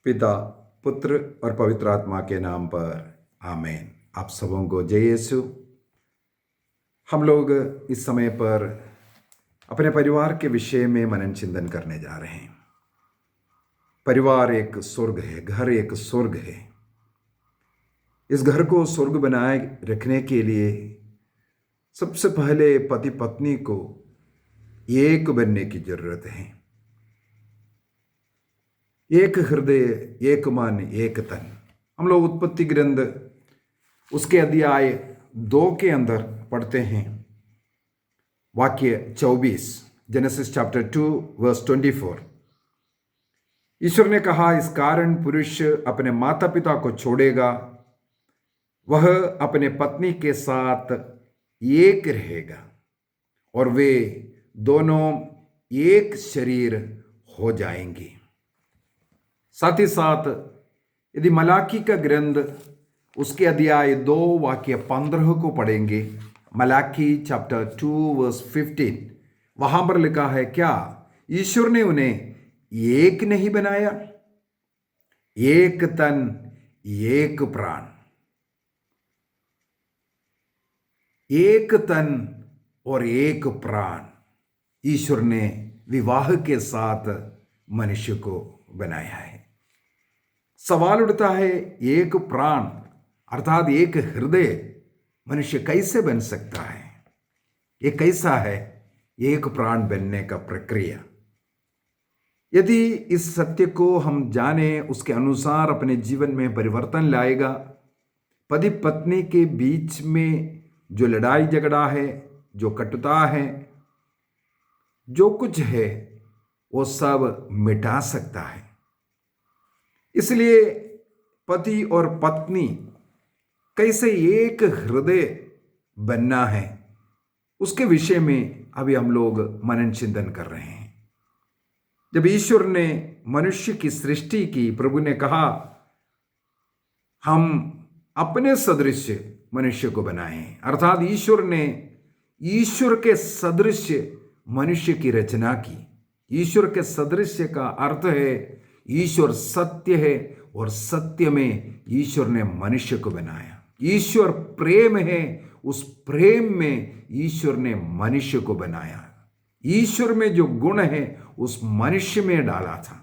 पिता, पुत्र और पवित्र आत्मा के नाम पर आमीन। आप सबों को जय यीशु। हम लोग इस समय पर अपने परिवार के विषय में मनन चिंतन करने जा रहे हैं। परिवार एक स्वर्ग है, घर एक स्वर्ग है। इस घर को स्वर्ग बनाए रखने के लिए सबसे पहले पति पत्नी को एक बनने की जरूरत है। एक हृदय, एक मन, एक तन। हम लोग उत्पत्ति ग्रंथ उसके अध्याय 2 के अंदर पढ़ते हैं, वाक्य 24, जेनेसिस चैप्टर 2 वर्स 24। ईश्वर ने कहा, इस कारण पुरुष अपने माता पिता को छोड़ेगा, वह अपने पत्नी के साथ एक रहेगा और वे दोनों एक शरीर हो जाएंगे। साथ ही साथ यदि मलाकी का ग्रंथ उसके अध्याय 2 वाक्य 15 को पढ़ेंगे, मलाकी चैप्टर 2 वर्स 15, वहां पर लिखा है, क्या ईश्वर ने उन्हें एक नहीं बनाया? एक तन, एक प्राण। एक तन और एक प्राण ईश्वर ने विवाह के साथ मनुष्य को बनाया है। सवाल उठता है, एक प्राण अर्थात एक हृदय मनुष्य कैसे बन सकता है? ये कैसा है एक प्राण बनने का प्रक्रिया? यदि इस सत्य को हम जाने, उसके अनुसार अपने जीवन में परिवर्तन लाएगा। पति पत्नी के बीच में जो लड़ाई झगड़ा है, जो कटुता है, जो कुछ है, वो सब मिटा सकता है। इसलिए पति और पत्नी कैसे एक हृदय बनना है, उसके विषय में अभी हम लोग मनन चिंतन कर रहे हैं। जब ईश्वर ने मनुष्य की सृष्टि की, प्रभु ने कहा, हम अपने सदृश मनुष्य को बनाए, अर्थात ईश्वर ने ईश्वर के सदृश मनुष्य की रचना की। ईश्वर के सदृश का अर्थ है ईश्वर सत्य है और सत्य में ईश्वर ने मनुष्य को बनाया। ईश्वर प्रेम है, उस प्रेम में ईश्वर ने मनुष्य को बनाया। ईश्वर में जो गुण है उस मनुष्य में डाला था,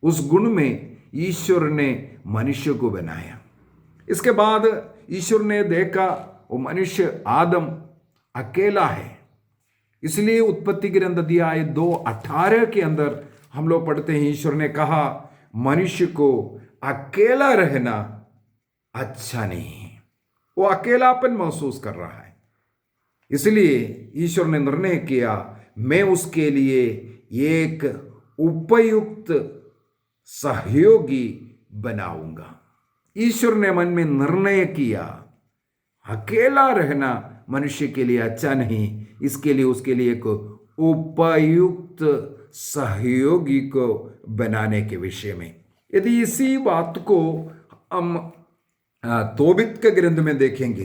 उस गुण में ईश्वर ने मनुष्य को बनाया। इसके बाद ईश्वर ने देखा वो मनुष्य आदम अकेला है, इसलिए उत्पत्ति ग्रंथ अध्याय 2:18 के अंदर हम लोग पढ़ते हैं, ईश्वर ने कहा, मनुष्य को अकेला रहना अच्छा नहीं है। वो अकेलापन महसूस कर रहा है, इसलिए ईश्वर ने निर्णय किया, मैं उसके लिए एक उपयुक्त सहयोगी बनाऊंगा। ईश्वर ने मन में निर्णय किया, अकेला रहना मनुष्य के लिए अच्छा नहीं, इसके लिए उसके लिए एक उपयुक्त सहयोगी को बनाने के विषय में। यदि इसी बात को हम तोबित के ग्रंथ में देखेंगे,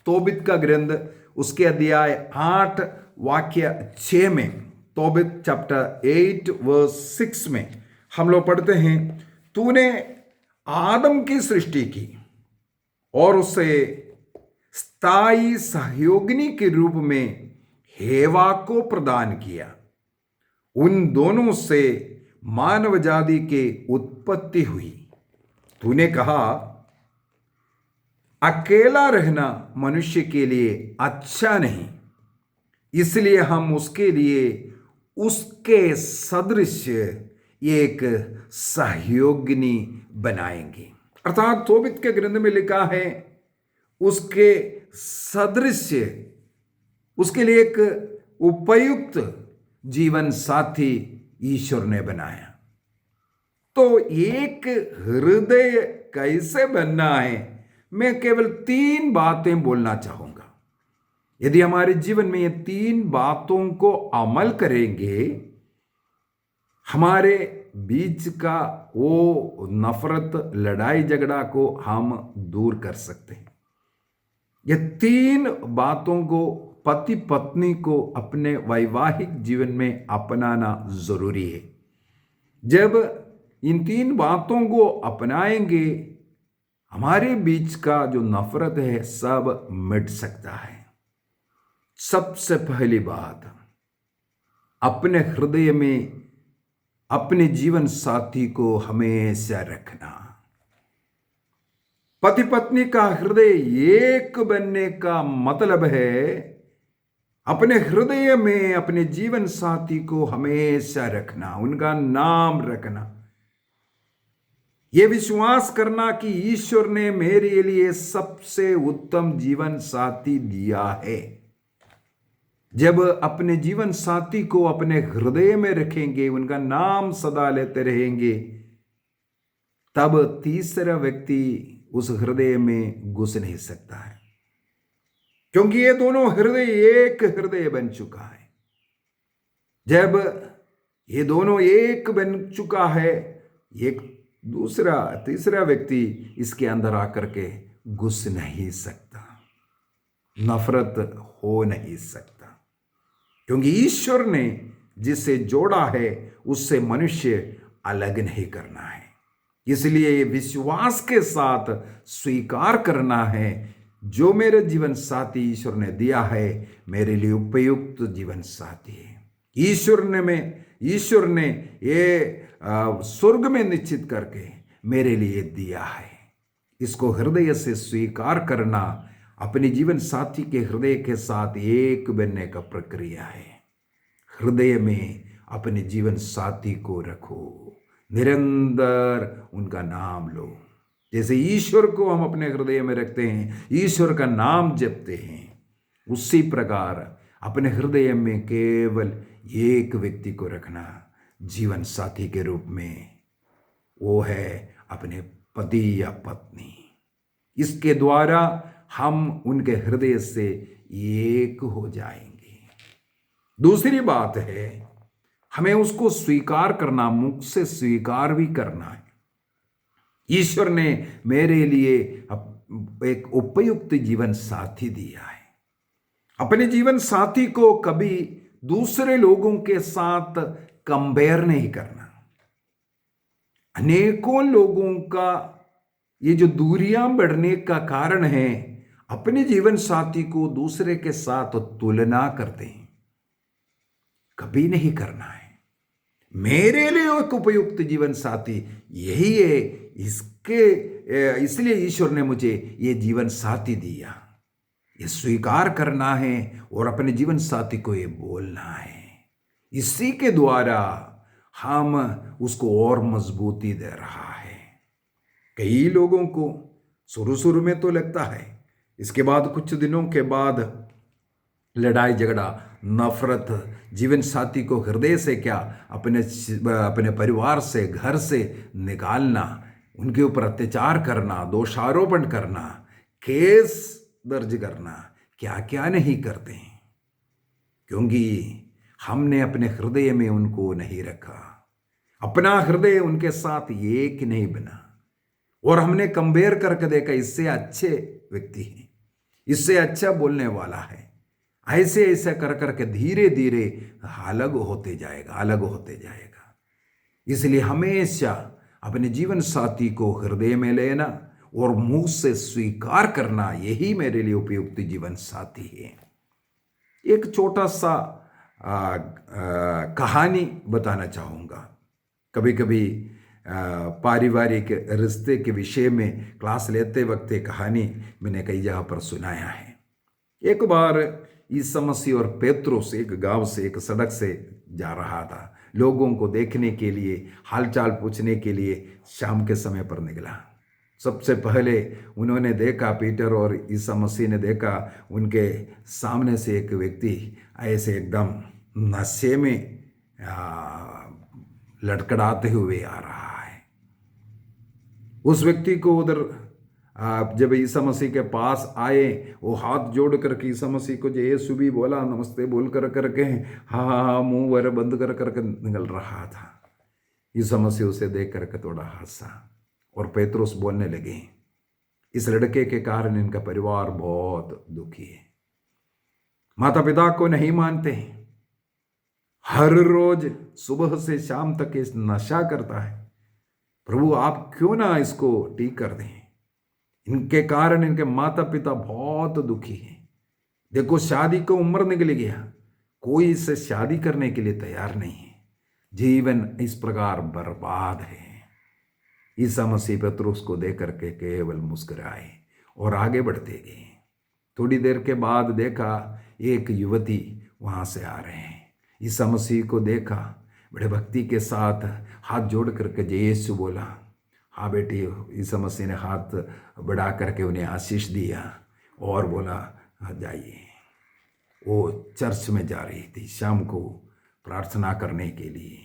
तोबित का ग्रंथ उसके अध्याय 8 वाक्य 6 में, तोबित चैप्टर 8 वर्स 6 में हम लोग पढ़ते हैं, तूने आदम की सृष्टि की और उसे स्थायी सहयोगिनी के रूप में हेवा को प्रदान किया। उन दोनों से मानव जाति के उत्पत्ति हुई। तूने कहा, अकेला रहना मनुष्य के लिए अच्छा नहीं, इसलिए हम उसके लिए उसके सदृश एक सहयोगिनी बनाएंगे। अर्थात तोबित के ग्रंथ में लिखा है, उसके सदृश, उसके लिए एक उपयुक्त जीवन साथी ईश्वर ने बनाया। तो एक हृदय कैसे बनना है, मैं केवल 3 बातें बोलना चाहूंगा। यदि हमारे जीवन में ये 3 बातों को अमल करेंगे, हमारे बीच का वो नफरत, लड़ाई झगड़ा को हम दूर कर सकते हैं। ये 3 बातों को पति पत्नी को अपने वैवाहिक जीवन में अपनाना जरूरी है। जब इन 3 बातों को अपनाएंगे, हमारे बीच का जो नफरत है सब मिट सकता है। सबसे पहली बात, अपने हृदय में अपने जीवन साथी को हमेशा रखना। पति पत्नी का हृदय एक बनने का मतलब है अपने हृदय में अपने जीवन साथी को हमेशा रखना, उनका नाम रखना, यह विश्वास करना कि ईश्वर ने मेरे लिए सबसे उत्तम जीवन साथी दिया है। जब अपने जीवन साथी को अपने हृदय में रखेंगे, उनका नाम सदा लेते रहेंगे, तब तीसरा व्यक्ति उस हृदय में घुस नहीं सकता है, क्योंकि ये दोनों हृदय एक हृदय बन चुका है। जब ये दोनों एक बन चुका है, एक तीसरा व्यक्ति इसके अंदर आकर के घुस नहीं सकता, नफरत हो नहीं सकता, क्योंकि ईश्वर ने जिसे जोड़ा है उससे मनुष्य अलग नहीं करना है। इसलिए विश्वास के साथ स्वीकार करना है, जो मेरे जीवन साथी ईश्वर ने दिया है मेरे लिए उपयुक्त जीवन साथी है। ईश्वर ने ये स्वर्ग में निश्चित करके मेरे लिए दिया है। इसको हृदय से स्वीकार करना अपने जीवन साथी के हृदय के साथ एक बनने का प्रक्रिया है। हृदय में अपने जीवन साथी को रखो, निरंतर उनका नाम लो। जैसे ईश्वर को हम अपने हृदय में रखते हैं, ईश्वर का नाम जपते हैं, उसी प्रकार अपने हृदय में केवल एक व्यक्ति को रखना जीवन साथी के रूप में, वो है अपने पति या पत्नी। इसके द्वारा हम उनके हृदय से एक हो जाएंगे। दूसरी बात है, हमें उसको स्वीकार करना, मुख से स्वीकार भी करना है। ईश्वर ने मेरे लिए एक उपयुक्त जीवन साथी दिया है। अपने जीवन साथी को कभी दूसरे लोगों के साथ कंपेयर नहीं करना। अनेकों लोगों का ये जो दूरियां बढ़ने का कारण है, अपने जीवन साथी को दूसरे के साथ तुलना करते हैं। कभी नहीं करना है। मेरे लिए एक उपयुक्त जीवन साथी यही है, इसलिए ईश्वर ने मुझे ये जीवन साथी दिया। ये स्वीकार करना है और अपने जीवन साथी को ये बोलना है। इसी के द्वारा हम उसको और मजबूती दे रहा है। कई लोगों को शुरू में तो लगता है, इसके बाद कुछ दिनों के बाद लड़ाई झगड़ा, नफरत, जीवन साथी को हृदय से क्या अपने परिवार से, घर से निकालना, उनके ऊपर अत्याचार करना, दोषारोपण करना, केस दर्ज करना, क्या क्या नहीं करते हैं, क्योंकि हमने अपने हृदय में उनको नहीं रखा। अपना हृदय उनके साथ एक नहीं बना और हमने कंपेयर करके देखा, इससे अच्छे व्यक्ति हैं, इससे अच्छा बोलने वाला है, ऐसे ऐसे कर करके धीरे धीरे अलग होते जाएगा। इसलिए हमेशा अपने जीवन साथी को हृदय में लेना और मुंह से स्वीकार करना, यही मेरे लिए उपयुक्त जीवन साथी है। एक छोटा सा कहानी बताना चाहूँगा। कभी कभी पारिवारिक रिश्ते के विषय में क्लास लेते वक्त एक कहानी मैंने कई जगह पर सुनाया है। एक बार ईसा मसीह और पेत्रोस एक गांव से, एक सड़क से जा रहा था। लोगों को देखने के लिए, हालचाल पूछने के लिए शाम के समय पर निकला। सबसे पहले उन्होंने देखा, पीटर और ईसा मसीह ने देखा, उनके सामने से एक व्यक्ति ऐसे एकदम नशे में लड़खड़ाते हुए आ रहा है। उस व्यक्ति को उधर जब ईसा मसीह के पास आए, वो हाथ जोड़ करके ईसा मसीह को जो यीशु भी बोला, नमस्ते बोल कर करके हाँ मुंह वर बंद कर करके निकल रहा था। ईसा मसीह उसे देख करके थोड़ा हंसा और पेत्रोस बोलने लगे, इस लड़के के कारण इनका परिवार बहुत दुखी है, माता पिता को नहीं मानते, हर रोज सुबह से शाम तक इस नशा करता है, प्रभु आप क्यों ना इसको ठीक कर दें। इनके कारण इनके माता पिता बहुत दुखी हैं। देखो शादी को उम्र निकल गया, कोई इससे शादी करने के लिए तैयार नहीं है। जीवन इस प्रकार बर्बाद है। ईसा मसीह पतरस को देख करके केवल मुस्कुराए और आगे बढ़ते गए। थोड़ी देर के बाद देखा एक युवती वहां से आ रहे हैं। ईसा मसीह को देखा, बड़े भक्ति के साथ हाथ जोड़ करके जय यीशु बोला। हाँ बेटी, ईसा मसीह ने हाथ बढ़ा करके उन्हें आशीष दिया और बोला हाँ जाइए। वो चर्च में जा रही थी, शाम को प्रार्थना करने के लिए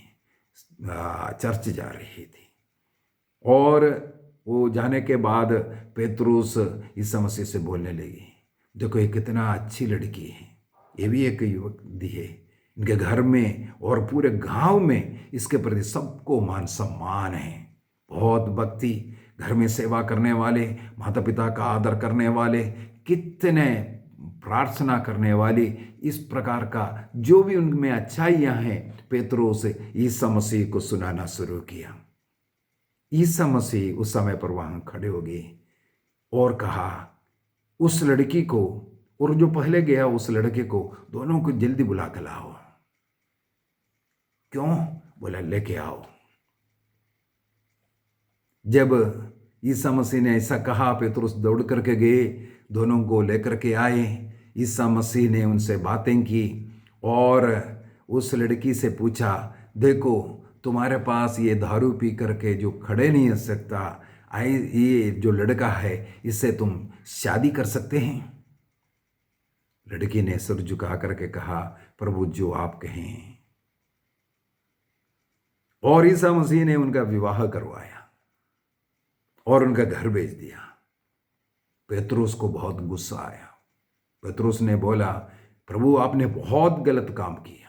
चर्च जा रही थी। और वो जाने के बाद पेतरुस ईसा मसीह से बोलने लगी, देखो ये कितना अच्छी लड़की है, ये भी एक युवती है। इनके घर में और पूरे गांव में इसके प्रति सबको मान सम्मान है। बहुत भक्ति, घर में सेवा करने वाले, माता पिता का आदर करने वाले, कितने प्रार्थना करने वाली, इस प्रकार का जो भी उनमें अच्छाइयाँ हैं, पेतरुस ईसा मसीह को सुनाना शुरू किया। ईसा मसीह उस समय पर वहां खड़े हो गए और कहा उस लड़की को और जो पहले गया उस लड़के को, दोनों को जल्दी बुला कर लाओ। क्यों? बोला लेके आओ। जब ईसा मसीह ने ऐसा कहा, पेतरुस दौड़ करके गए, दोनों को लेकर के आए। ईसा मसीह ने उनसे बातें की और उस लड़की से पूछा, देखो तुम्हारे पास ये दारू पी करके जो खड़े नहीं हो सकता, ये जो लड़का है, इससे तुम शादी कर सकते हैं? लड़की ने सिर झुका करके कहा, प्रभु जो आप कहें। और ईसा मसीह ने उनका विवाह करवाया और उनका घर भेज दिया। पेतरुस को बहुत गुस्सा आया। पेतरुस ने बोला, प्रभु आपने बहुत गलत काम किया।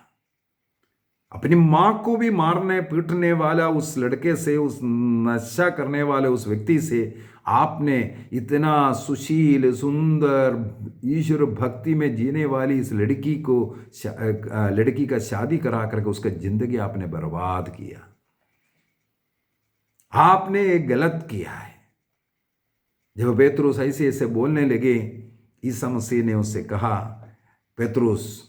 अपनी मां को भी मारने पीटने वाला उस लड़के से, उस नशा करने वाले उस व्यक्ति से आपने इतना सुशील सुंदर ईश्वर भक्ति में जीने वाली इस लड़की का शादी करा करके उसका जिंदगी आपने बर्बाद किया। आपने एक गलत किया है। जब पेतरुस ऐसे ऐसे बोलने लगे, ईसा मसीह ने उससे कहा, पेतरुस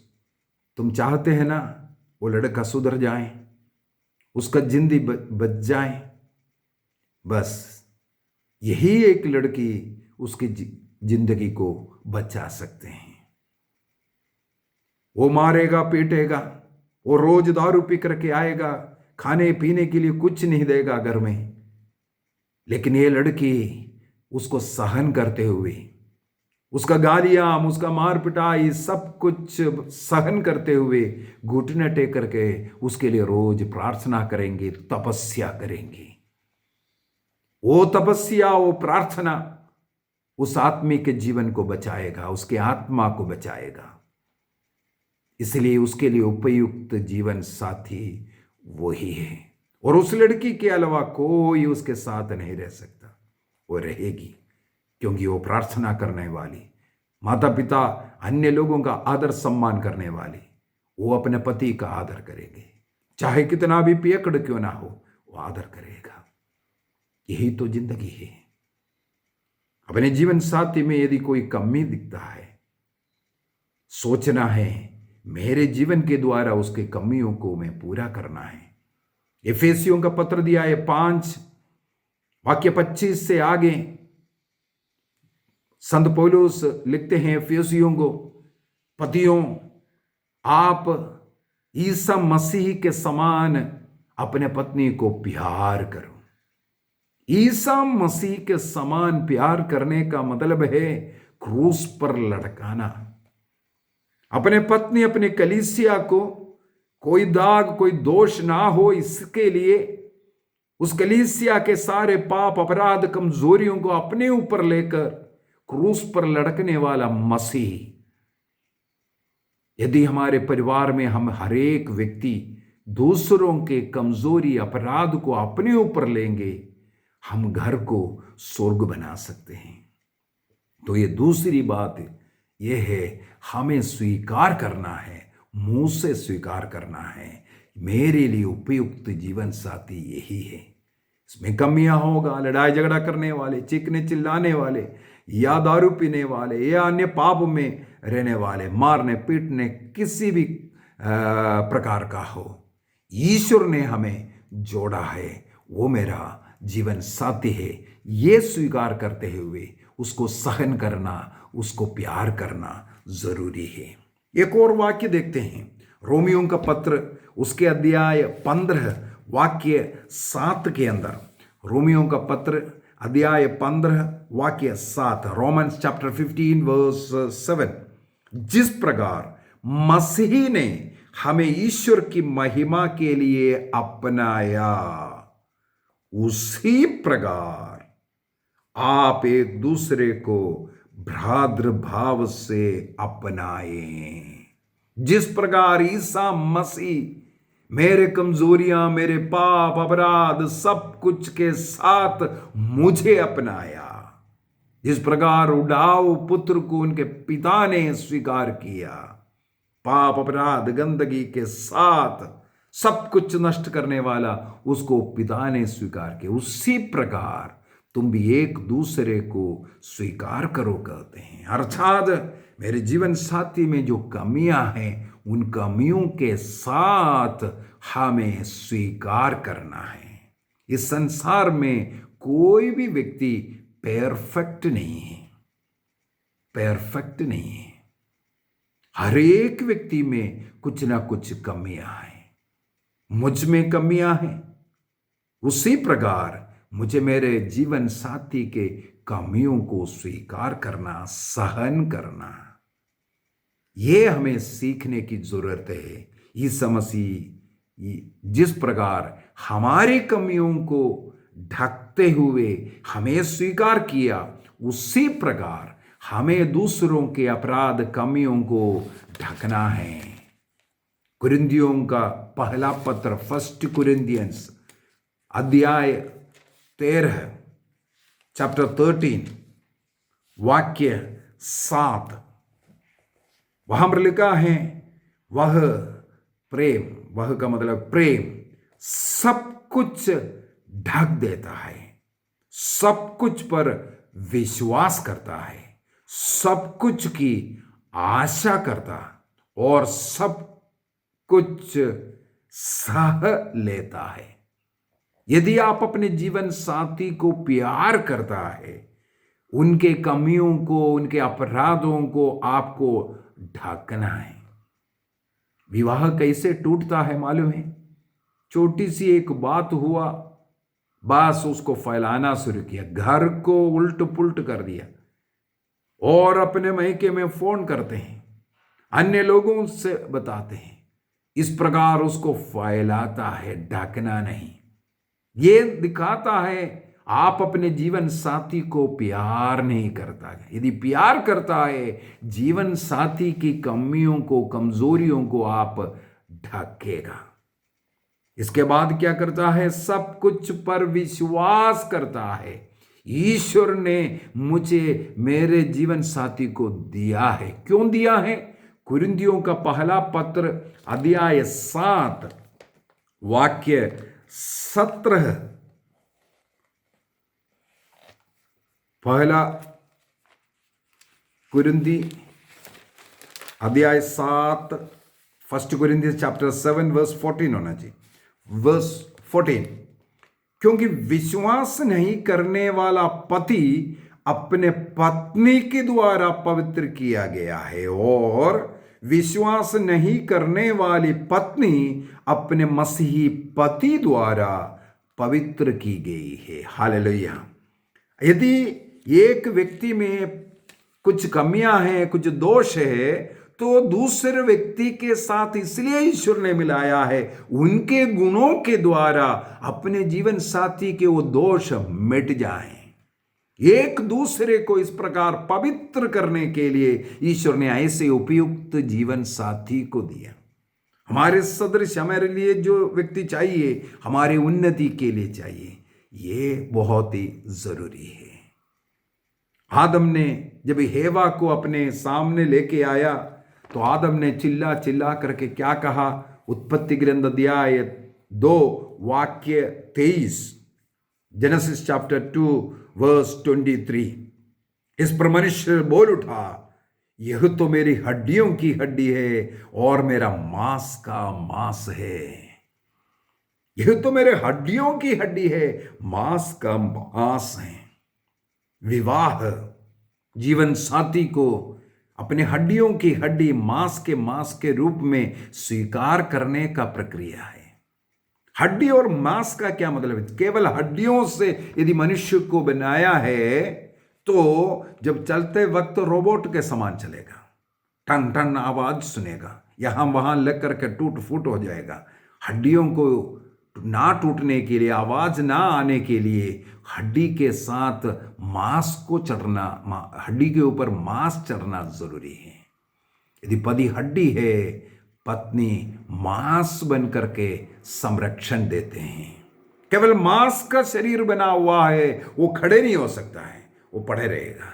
तुम चाहते हैं ना वो लड़का सुधर जाए, उसका जिंदगी बच जाए? बस यही एक लड़की उसकी जिंदगी को बचा सकते हैं। वो मारेगा पीटेगा, वो रोज दारू पी करके आएगा, खाने पीने के लिए कुछ नहीं देगा घर में, लेकिन ये लड़की उसको सहन करते हुए, उसका गालियां, उसका मार पिटाई सब कुछ सहन करते हुए घुटने टेक करके उसके लिए रोज प्रार्थना करेंगे, तपस्या करेंगे। वो तपस्या, वो प्रार्थना उस आदमी के जीवन को बचाएगा, उसके आत्मा को बचाएगा। इसलिए उसके लिए उपयुक्त जीवन साथी वही है, और उस लड़की के अलावा कोई उसके साथ नहीं रह सकता। वो रहेगी क्योंकि वो प्रार्थना करने वाली, माता पिता अन्य लोगों का आदर सम्मान करने वाली, वो अपने पति का आदर करेंगे, चाहे कितना भी पियकड़ क्यों ना हो, वो आदर करेगा। यही तो जिंदगी है। अपने जीवन साथी में यदि कोई कमी दिखता है, सोचना है मेरे जीवन के द्वारा उसके कमियों को मैं पूरा करना है। एफेसियों का पत्र दिया है 5 वाक्य 25 से आगे संत पौलुस लिखते हैं एफेसियों को, पतियों आप ईसा मसीह के समान अपने पत्नी को प्यार करो। ईसा मसीह के समान प्यार करने का मतलब है क्रूस पर लटकाना। अपने पत्नी, अपने कलीसिया को कोई दाग, कोई दोष ना हो, इसके लिए उस कलीसिया के सारे पाप, अपराध, कमजोरियों को अपने ऊपर लेकर क्रूस पर लटकने वाला मसीह। यदि हमारे परिवार में हम हर एक व्यक्ति दूसरों के कमजोरी, अपराध को अपने ऊपर लेंगे, हम घर को स्वर्ग बना सकते हैं। तो ये दूसरी बात यह है, हमें स्वीकार करना है, मुंह से स्वीकार करना है, मेरे लिए उपयुक्त जीवन साथी यही है। इसमें कमियां होगा, लड़ाई झगड़ा करने वाले, चीखने चिल्लाने वाले, या दारू पीने वाले, या अन्य पाप में रहने वाले, मारने पीटने किसी भी प्रकार का हो, ईश्वर ने हमें जोड़ा है, वो मेरा जीवन साथी है, ये स्वीकार करते हुए उसको सहन करना, उसको प्यार करना जरूरी है। एक और वाक्य देखते हैं, रोमियों का पत्र उसके अध्याय 15 वाक्य 7 के अंदर, रोमियों का पत्र अध्याय 15 वाक्य 7, रोमन्स चैप्टर 15 वर्स 7, जिस प्रकार मसीह ने हमें ईश्वर की महिमा के लिए अपनाया, उसी प्रकार आप एक दूसरे को भ्रातृ भाव से अपनाएं। जिस प्रकार ईसा मसीह मेरे कमजोरियां, मेरे पाप, अपराध सब कुछ के साथ मुझे अपनाया, जिस प्रकार उड़ाऊ पुत्र को उनके पिता ने स्वीकार किया, पाप, अपराध, गंदगी के साथ सब कुछ नष्ट करने वाला उसको पिता ने स्वीकार किया, उसी प्रकार तुम भी एक दूसरे को स्वीकार करो कहते हैं। अर्थात मेरे जीवन साथी में जो कमियां हैं, उन कमियों के साथ हमें स्वीकार करना है। इस संसार में कोई भी व्यक्ति परफेक्ट नहीं है, परफेक्ट नहीं है। हर एक व्यक्ति में कुछ ना कुछ कमियां हैं। मुझ में कमियां हैं, उसी प्रकार मुझे मेरे जीवन साथी के कमियों को स्वीकार करना, सहन करना, ये हमें सीखने की जरूरत है। यीशु मसीह जिस प्रकार हमारी कमियों को ढकते हुए हमें स्वीकार किया, उसी प्रकार हमें दूसरों के अपराध कमियों को ढकना है। कुरिन्थियों का पहला पत्र, फर्स्ट कुरिन्थियंस अध्याय 13 चैप्टर 13 वाक्य 7, वहां पर लिखा है, वह प्रेम, वह का मतलब प्रेम सब कुछ ढक देता है, सब कुछ पर विश्वास करता है, सब कुछ की आशा करता और सब कुछ सह लेता है। यदि आप अपने जीवन साथी को प्यार करता है, उनके कमियों को, उनके अपराधों को आपको ढकना है। विवाह कैसे टूटता है मालूम है? छोटी सी एक बात हुआ, बस उसको फैलाना शुरू किया, घर को उल्ट पुल्ट कर दिया और अपने मायके में फोन करते हैं, अन्य लोगों से बताते हैं, इस प्रकार उसको फैलाता है, ढकना नहीं। ये दिखाता है आप अपने जीवन साथी को प्यार नहीं करता है। यदि प्यार करता है, जीवन साथी की कमियों को, कमजोरियों को आप ढकेगा। इसके बाद क्या करता है? सब कुछ पर विश्वास करता है। ईश्वर ने मुझे मेरे जीवन साथी को दिया है। क्यों दिया है? कुरिन्थियों का पहला पत्र अध्याय 7 वाक्य 17, पहला कुरिन्थी अध्याय 7, फर्स्ट कुरिन्थी चैप्टर 7 वर्स 14 होना चाहिए, वर्स 14। क्योंकि विश्वास नहीं करने वाला पति अपने पत्नी के द्वारा पवित्र किया गया है और विश्वास नहीं करने वाली पत्नी अपने मसीही पति द्वारा पवित्र की गई है। हालेलुया। यदि एक व्यक्ति में कुछ कमियां हैं, कुछ दोष है, तो दूसरे व्यक्ति के साथ इसलिए ईश्वर ने मिलाया है, उनके गुणों के द्वारा अपने जीवन साथी के वो दोष मिट जाएं। एक दूसरे को इस प्रकार पवित्र करने के लिए ईश्वर ने ऐसे उपयुक्त जीवन साथी को दिया। हमारे सदृश हमारे लिए जो व्यक्ति चाहिए, हमारी उन्नति के लिए चाहिए, ये बहुत ही जरूरी है। आदम ने जब हेवा को अपने सामने लेके आया, तो आदम ने चिल्ला चिल्ला करके क्या कहा? उत्पत्ति ग्रंथ अध्याय 2 वाक्य 23, जेनेसिस चैप्टर 2 वर्स 23। इस पर मनुष्य बोल उठा, यह तो मेरी हड्डियों की हड्डी है और मेरा मांस का मांस है। यह तो मेरे हड्डियों की हड्डी है, मांस का मांस है। विवाह जीवन साथी को अपने हड्डियों की हड्डी, मांस के रूप में स्वीकार करने का प्रक्रिया है। हड्डी और मांस का क्या मतलब है? केवल हड्डियों से यदि मनुष्य को बनाया है तो जब चलते वक्त रोबोट के समान चलेगा, टन टन आवाज सुनेगा, यहां वहां लग करके टूट फूट हो जाएगा। हड्डियों को ना टूटने के लिए, आवाज ना आने के लिए हड्डी के साथ मांस को चढ़ना, हड्डी के ऊपर मांस चढ़ना जरूरी है। यदि पति हड्डी है, पत्नी मांस बन करके संरक्षण देते हैं। केवल मांस का शरीर बना हुआ है, वो खड़े नहीं हो सकता है, वो पड़े रहेगा।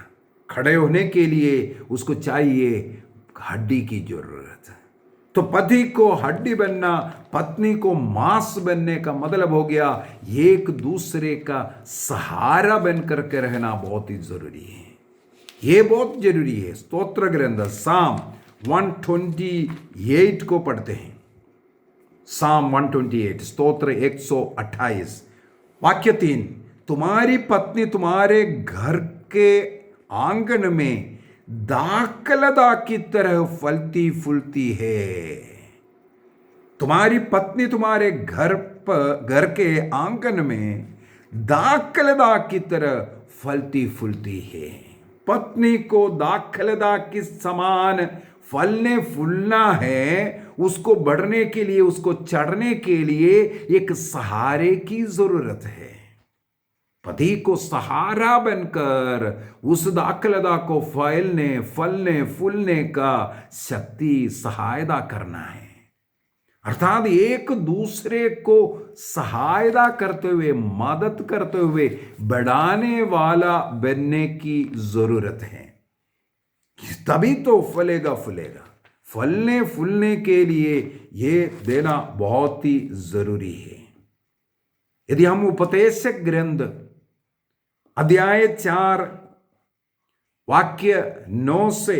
खड़े होने के लिए उसको चाहिए हड्डी की जरूरत। तो पति को हड्डी बनना, पत्नी को मांस बनने का मतलब हो गया एक दूसरे का सहारा बन करके रहना बहुत ही जरूरी है। ये बहुत जरूरी है। स्तोत्र ग्रंथ साम 128 को पढ़ते हैं। साम 128, स्तोत्र 128, वाक्य 3, तुम्हारी पत्नी तुम्हारे घर के आंगन में दाखलता की तरह फलती फूलती है। तुम्हारी पत्नी तुम्हारे घर के आंगन में दाखलता की तरह फलती फूलती है। पत्नी को दाखलता के समान फलने फूलना है। उसको बढ़ने के लिए, उसको चढ़ने के लिए एक सहारे की जरूरत है। पति को सहारा बनकर उस दाखलता को फलने फूलने का शक्ति, सहायता करना है। अर्थात एक दूसरे को सहायता करते हुए, मदद करते हुए बढ़ाने वाला बनने की जरूरत है। तभी तो फलेगा फूलेगा। फलने फूलने के लिए ये देना बहुत ही जरूरी है। यदि हम उपदेशक ग्रंथ अध्याय 4 वाक्य 9 से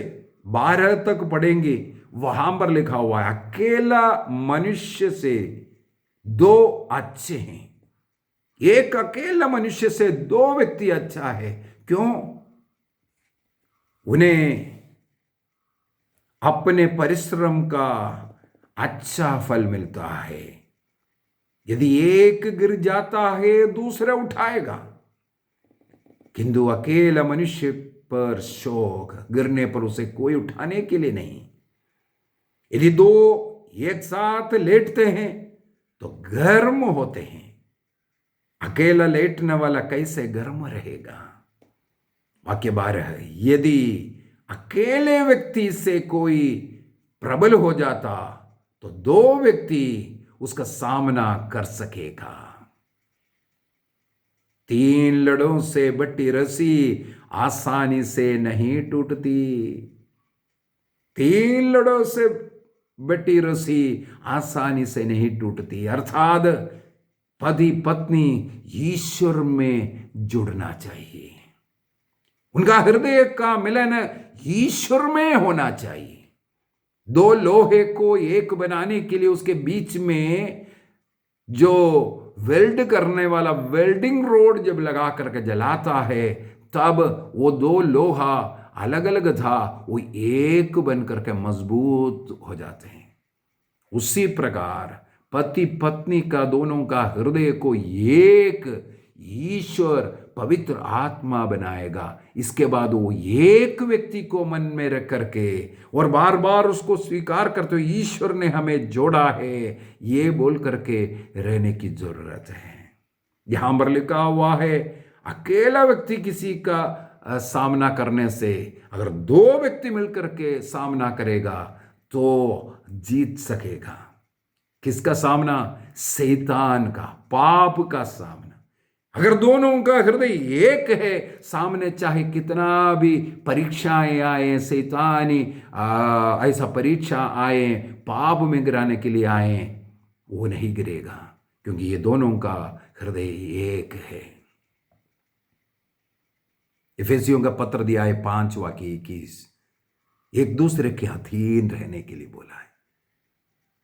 12 तक पढ़ेंगे, वहां पर लिखा हुआ है, अकेला मनुष्य से दो अच्छे हैं। एक अकेला मनुष्य से दो व्यक्ति अच्छा है। क्यों? उन्हें अपने परिश्रम का अच्छा फल मिलता है। यदि एक गिर जाता है, दूसरा उठाएगा, किंतु अकेला मनुष्य पर शोक, गिरने पर उसे कोई उठाने के लिए नहीं। यदि दो एक साथ लेटते हैं तो गर्म होते हैं, अकेला लेटने वाला कैसे गर्म रहेगा? वाक्य 12 है, यदि अकेले व्यक्ति से कोई प्रबल हो जाता तो दो व्यक्ति उसका सामना कर सकेगा। 3 लड़ों से बटी रस्सी आसानी से नहीं टूटती। 3 लड़ों से बटी रस्सी आसानी से नहीं टूटती। अर्थात पति पत्नी ईश्वर में जुड़ना चाहिए। उनका हृदय का मिलन ईश्वर में होना चाहिए। दो लोहे को एक बनाने के लिए उसके बीच में जो वेल्ड करने वाला वेल्डिंग रोड जब लगा करके जलाता है, तब वो दो लोहा अलग अलग था, वो एक बन करके मजबूत हो जाते हैं। उसी प्रकार पति पत्नी का, दोनों का हृदय को एक ईश्वर पवित्र आत्मा बनाएगा। इसके बाद वो एक व्यक्ति को मन में रख करके और बार बार उसको स्वीकार करते हुए ईश्वर ने हमें जोड़ा है, ये बोल करके रहने की जरूरत है। यहां पर लिखा हुआ है, अकेला व्यक्ति किसी का सामना करने से, अगर दो व्यक्ति मिलकर के सामना करेगा तो जीत सकेगा। किसका सामना? शैतान का, पाप का सामना। अगर दोनों का हृदय एक है, सामने चाहे कितना भी परीक्षाएं आए, शैतानी ऐसा परीक्षा आए, पाप में गिराने के लिए आए, वो नहीं गिरेगा, क्योंकि ये दोनों का हृदय एक है। इफिसियों का पत्र दिया है 5:21, एक दूसरे के अधीन रहने के लिए बोला है।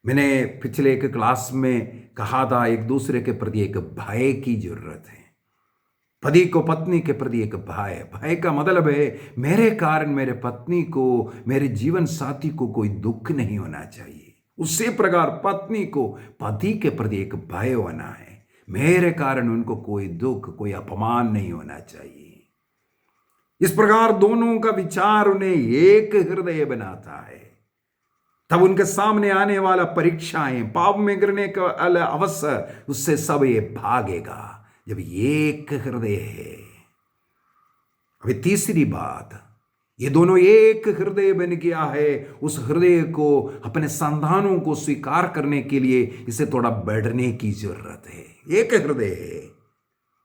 मैंने पिछले एक क्लास में कहा था, एक दूसरे के प्रति एक भय की जरूरत है। पति को पत्नी के प्रति एक भय। भय का मतलब है मेरे कारण मेरे पत्नी को, मेरे जीवन साथी को कोई दुख नहीं होना चाहिए। उसी प्रकार पत्नी को पति के प्रति एक भय होना है, मेरे कारण उनको कोई दुख, कोई अपमान नहीं होना चाहिए। इस प्रकार दोनों का विचार उन्हें एक हृदय बनाता है। तब उनके सामने आने वाला परीक्षाएं, पाप में गिरने का अवसर, उससे सब ये भागेगा जब एक हृदय है। अभी तीसरी बात, ये दोनों एक हृदय बन गया है। उस हृदय को, अपने संतानों को स्वीकार करने के लिए इसे थोड़ा बढ़ने की जरूरत है। एक हृदय है,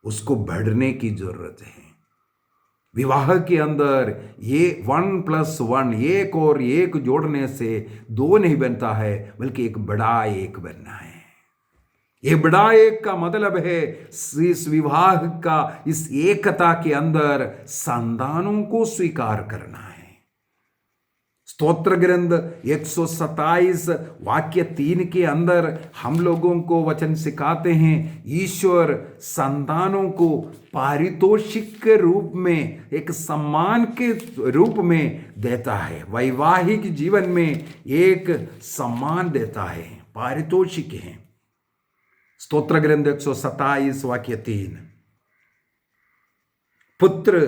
उसको बढ़ने की जरूरत है। विवाह के अंदर ये 1+1, एक और एक जोड़ने से 2 नहीं बनता है, बल्कि एक बड़ा एक बनना है। ये बड़ा एक का मतलब है इस विवाह का, इस एकता के अंदर संतानों को स्वीकार करना है। स्तोत्र ग्रंथ 127 वाक्य 3 के अंदर हम लोगों को वचन सिखाते हैं, ईश्वर संतानों को पारितोषिक के रूप में, एक सम्मान के रूप में देता है। वैवाहिक जीवन में एक सम्मान देता है, पारितोषिक है। स्तोत्र ग्रंथ 127 वाक्य 3, पुत्र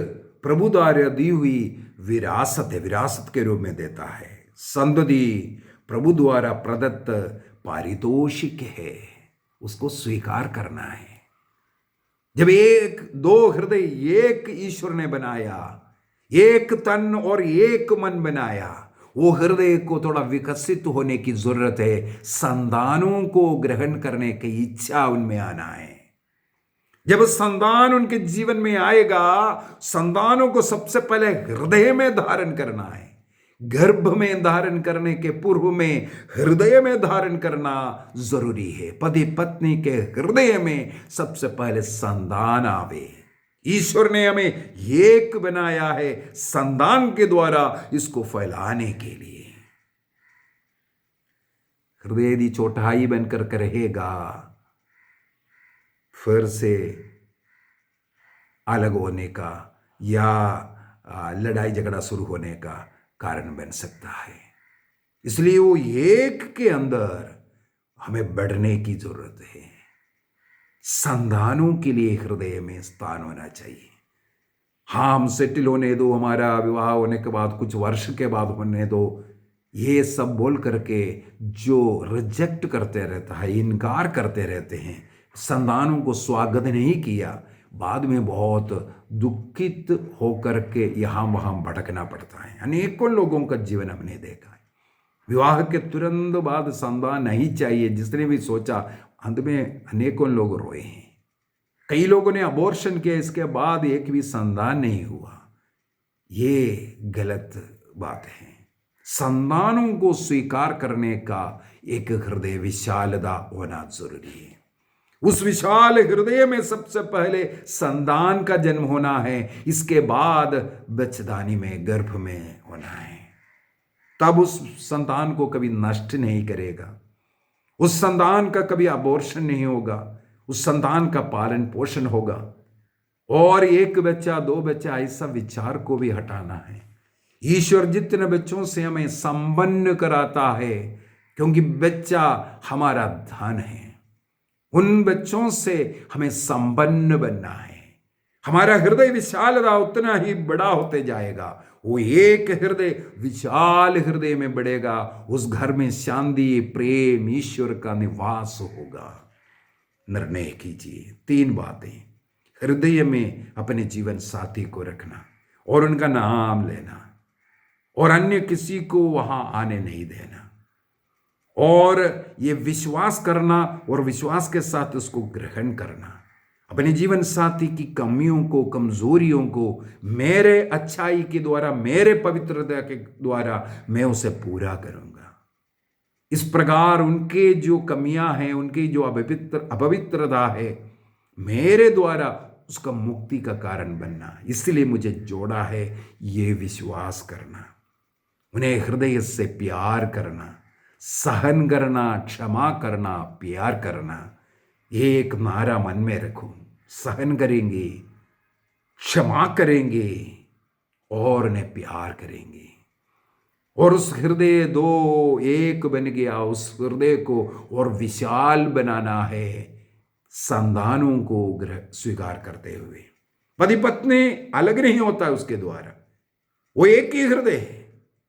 प्रभु द्वारा दी हुई विरासत है, विरासत के रूप में देता है। संतति प्रभु द्वारा प्रदत्त पारितोषिक है, उसको स्वीकार करना है। जब एक दो हृदय एक ईश्वर ने बनाया, एक तन और एक मन बनाया, वो हृदय को थोड़ा विकसित होने की जरूरत है। संतानों को ग्रहण करने की इच्छा उनमें आना है। जब संतान उनके जीवन में आएगा, संतानों को सबसे पहले हृदय में धारण करना है। गर्भ में धारण करने के पूर्व में हृदय में धारण करना जरूरी है। पति पत्नी के हृदय में सबसे पहले संतान आवे। ईश्वर ने हमें एक बनाया है संतान के द्वारा इसको फैलाने के लिए। हृदय यदि चौथाई बनकर रहेगा, फिर से अलग होने का या लड़ाई झगड़ा शुरू होने का कारण बन सकता है। इसलिए वो एक के अंदर हमें बढ़ने की जरूरत है। संतानों के लिए हृदय में स्थान होना चाहिए। हाँ, हम सेटल होने दो, हमारा विवाह होने के बाद कुछ वर्ष के बाद होने दो, ये सब बोल करके जो रिजेक्ट करते रहता है, इनकार करते रहते हैं, संतानों को स्वागत नहीं किया, बाद में बहुत दुखित होकर के यहाँ वहाँ भटकना पड़ता है। अनेकों लोगों का जीवन हमने देखा है। विवाह के तुरंत बाद संतान नहीं चाहिए, जिसने भी सोचा, अंत में अनेकों लोग रोए हैं। कई लोगों ने अबॉर्शन किया, इसके बाद एक भी संतान नहीं हुआ। ये गलत बात है। संतानों को स्वीकार करने का एक हृदय विशालता होना जरूरी है। उस विशाल हृदय में सबसे पहले संतान का जन्म होना है, इसके बाद बच्चेदानी में, गर्भ में होना है। तब उस संतान को कभी नष्ट नहीं करेगा, उस संतान का कभी अबॉर्शन नहीं होगा, उस संतान का पालन पोषण होगा। और एक बच्चा, 2 बच्चा, ऐसा विचार को भी हटाना है। ईश्वर जितने बच्चों से हमें संपन्न कराता है, क्योंकि बच्चा हमारा धन है, उन बच्चों से हमें संपन्न बनना है। हमारा हृदय विशालता उतना ही बड़ा होते जाएगा। वो एक हृदय विशाल हृदय में बढ़ेगा, उस घर में शांति, प्रेम, ईश्वर का निवास होगा। निर्णय कीजिए 3 बातें। हृदय में अपने जीवन साथी को रखना और उनका नाम लेना, और अन्य किसी को वहां आने नहीं देना, और ये विश्वास करना और विश्वास के साथ उसको ग्रहण करना। अपने जीवन साथी की कमियों को, कमजोरियों को मेरे अच्छाई के द्वारा, मेरे पवित्रता के द्वारा मैं उसे पूरा करूंगा। इस प्रकार उनके जो कमियां हैं, उनकी जो अपवित्रता है, मेरे द्वारा उसका मुक्ति का कारण बनना। इसलिए मुझे जोड़ा है ये विश्वास करना, उन्हें हृदय से प्यार करना, सहन करना, क्षमा करना, प्यार करना। एक नारा मन में रखो, सहन करेंगे, क्षमा करेंगे और उन्हें प्यार करेंगे। और उस हृदय दो एक बन गया, उस हृदय को और विशाल बनाना है, संतानों को स्वीकार करते हुए। पति पत्नी अलग नहीं होता उसके द्वारा, वो एक ही हृदय है।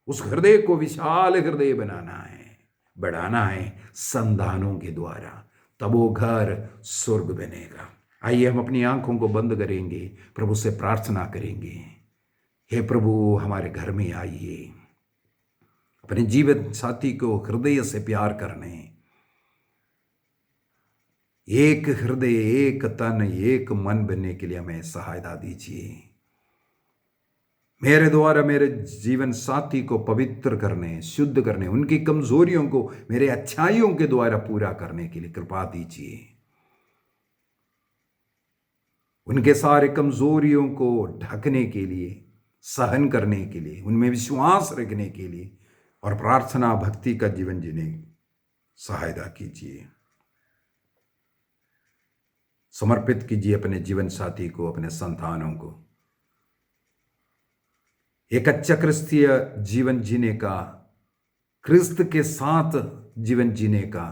उस हृदय को विशाल हृदय बनाना है, बढ़ाना है संतानों के द्वारा, तब वो घर स्वर्ग बनेगा। आइए हम अपनी आंखों को बंद करेंगे, प्रभु से प्रार्थना करेंगे। हे प्रभु, हमारे घर में आइए, अपने जीवन साथी को हृदय से प्यार करने, एक हृदय, एक तन, एक मन बनने के लिए हमें सहायता दीजिए। मेरे द्वारा मेरे जीवन साथी को पवित्र करने, शुद्ध करने, उनकी कमजोरियों को मेरे अच्छाइयों के द्वारा पूरा करने के लिए कृपा दीजिए। उनके सारे कमजोरियों को ढकने के लिए, सहन करने के लिए, उनमें विश्वास रखने के लिए और प्रार्थना भक्ति का जीवन जीने सहायता कीजिए। समर्पित कीजिए अपने जीवन साथी को, अपने संतानों को, एक अच्छा क्रिस्तीय जीवन जीने का, क्रिस्त के साथ जीवन जीने का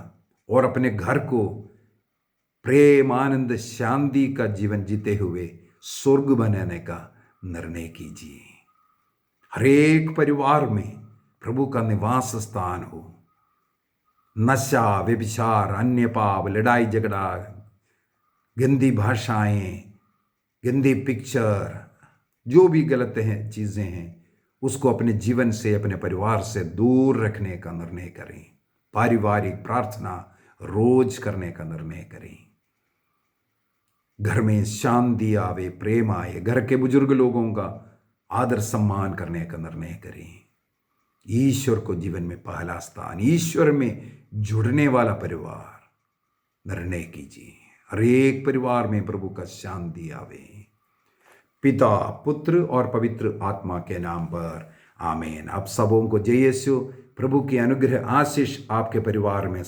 और अपने घर को प्रेम, आनंद, शांति का जीवन जीते हुए स्वर्ग बनाने का निर्णय कीजिए। हर एक परिवार में प्रभु का निवास स्थान हो। नशा, व्यभिचार, अन्य पाप, लड़ाई झगड़ा, गंदी भाषाएं, गंदी पिक्चर, जो भी गलत हैं चीज़ें हैं, उसको अपने जीवन से, अपने परिवार से दूर रखने का निर्णय करें। पारिवारिक प्रार्थना रोज करने का निर्णय करें। घर में शांति आवे, प्रेम आए, घर के बुजुर्ग लोगों का आदर सम्मान करने का निर्णय करें। ईश्वर को जीवन में पहला स्थान, ईश्वर में जुड़ने वाला परिवार निर्णय कीजिए। हर एक परिवार में प्रभु का शांति आवे। पिता, पुत्र और पवित्र आत्मा के नाम पर आमीन। आप सबों को जय यीशु। प्रभु की अनुग्रह आशीष आपके परिवार में